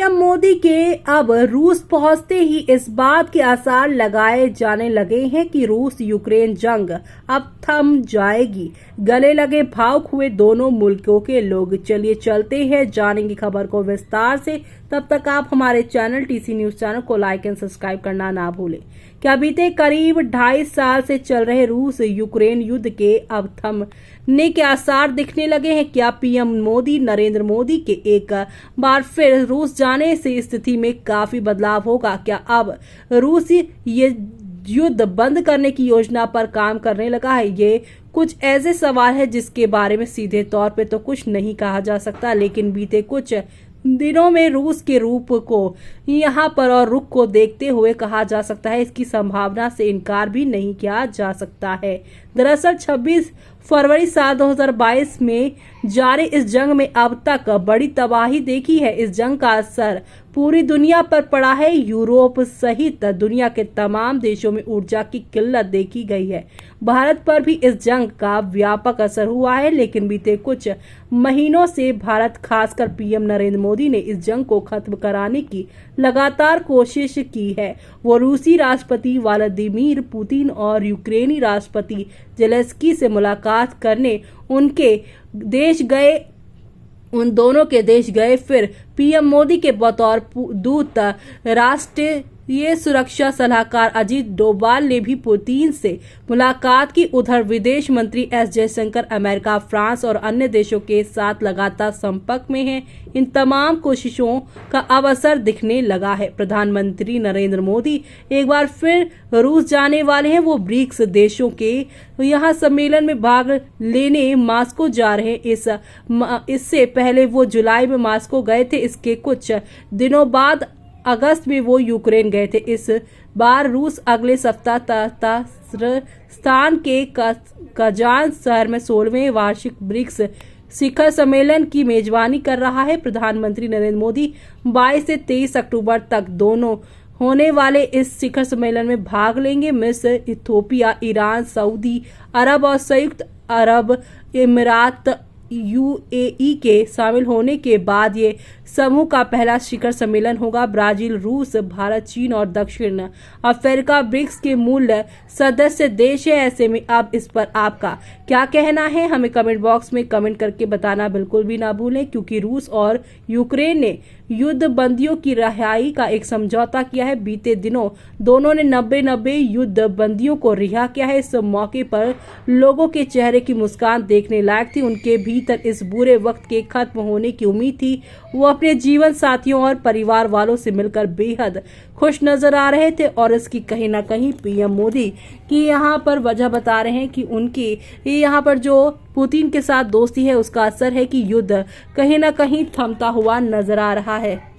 PM Modi के अब रूस पहुंचते ही इस बात के आसार लगाए जाने लगे हैं कि रूस यूक्रेन जंग अब थम जाएगी। गले लगे भावुक हुए दोनों मुल्कों के लोग। चलिए चलते हैं, जानेंगे खबर को विस्तार से। तब तक आप हमारे चैनल टीसी न्यूज चैनल को लाइक एंड सब्सक्राइब करना ना भूलें। क्या बीते करीब 2.5 साल से चल रहे रूस यूक्रेन युद्ध के अब थमने के आसार दिखने लगे हैं? क्या पीएम मोदी नरेंद्र मोदी के एक बार फिर रूस जाने से स्थिति में काफी बदलाव होगा? क्या अब रूस ये युद्ध बंद करने की योजना पर काम करने लगा है? ये कुछ ऐसे सवाल है जिसके बारे में सीधे तौर पे तो कुछ नहीं कहा जा सकता, लेकिन बीते कुछ दिनों में रूस के रूप को यहाँ पर और रुख को देखते हुए कहा जा सकता है, इसकी संभावना से इनकार भी नहीं किया जा सकता है। दरअसल 26 फरवरी साल 2022 में जारी इस जंग में अब तक बड़ी तबाही देखी है। इस जंग का असर पूरी दुनिया पर पड़ा है। यूरोप सहित दुनिया के तमाम देशों में ऊर्जा की किल्लत देखी गई है। भारत पर भी इस जंग का व्यापक असर हुआ है, लेकिन बीते कुछ महीनों से भारत, खासकर पीएम नरेंद्र मोदी ने इस जंग को खत्म कराने की लगातार कोशिश की है। वो रूसी राष्ट्रपति व्लादिमीर पुतिन और यूक्रेनी राष्ट्रपति जेलेंस्की से मुलाकात करने उनके देश गए। उन दोनों के देश गए। फिर पीएम मोदी के बतौर दूत राष्ट्रीय सुरक्षा सलाहकार अजीत डोभाल ने भी पुतिन से मुलाकात की। उधर विदेश मंत्री एस जयशंकर अमेरिका, फ्रांस और अन्य देशों के साथ लगातार संपर्क में हैं। इन तमाम कोशिशों का अब असर दिखने लगा है। प्रधानमंत्री नरेंद्र मोदी एक बार फिर रूस जाने वाले हैं। वो ब्रिक्स देशों के यहाँ सम्मेलन में भाग लेने मास्को जा रहे हैं। इससे पहले वो जुलाई में मास्को गए थे। इसके कुछ दिनों बाद अगस्त में वो यूक्रेन गए थे। इस बार रूस अगले सप्ताह ताजिकिस्तान के कजान शहर में 16वें वार्षिक ब्रिक्स शिखर सम्मेलन की मेजबानी कर रहा है। प्रधानमंत्री नरेंद्र मोदी 22 से 23 अक्टूबर तक दोनों होने वाले इस शिखर सम्मेलन में भाग लेंगे। मिस्र, इथियोपिया, ईरान, सऊदी अरब और संयुक्त अरब अमीरात यूएई के शामिल होने के बाद ये समूह का पहला शिखर सम्मेलन होगा। ब्राजील, रूस, भारत, चीन और दक्षिण अफ्रीका ब्रिक्स के मूल सदस्य देश है। ऐसे में अब इस पर आपका क्या कहना है? हमें कमेंट बॉक्स में कमेंट करके बताना बिल्कुल भी ना भूलें, क्योंकि रूस और यूक्रेन ने युद्ध बंदियों की रिहाई का एक समझौता किया है। बीते दिनों दोनों ने 90 युद्ध बंदियों को रिहा किया है। इस मौके पर लोगों के चेहरे की मुस्कान देखने लायक थी। उनके भीतर इस बुरे वक्त के खत्म होने की उम्मीद थी। वो अपने जीवन साथियों और परिवार वालों से मिलकर बेहद खुश नजर आ रहे थे और इसकी कहीं ना कहीं पीएम मोदी की यहाँ पर वजह बता रहे हैं कि उनकी यहाँ पर जो पुतिन के साथ दोस्ती है उसका असर है कि युद्ध कहीं ना कहीं थमता हुआ नजर आ रहा है।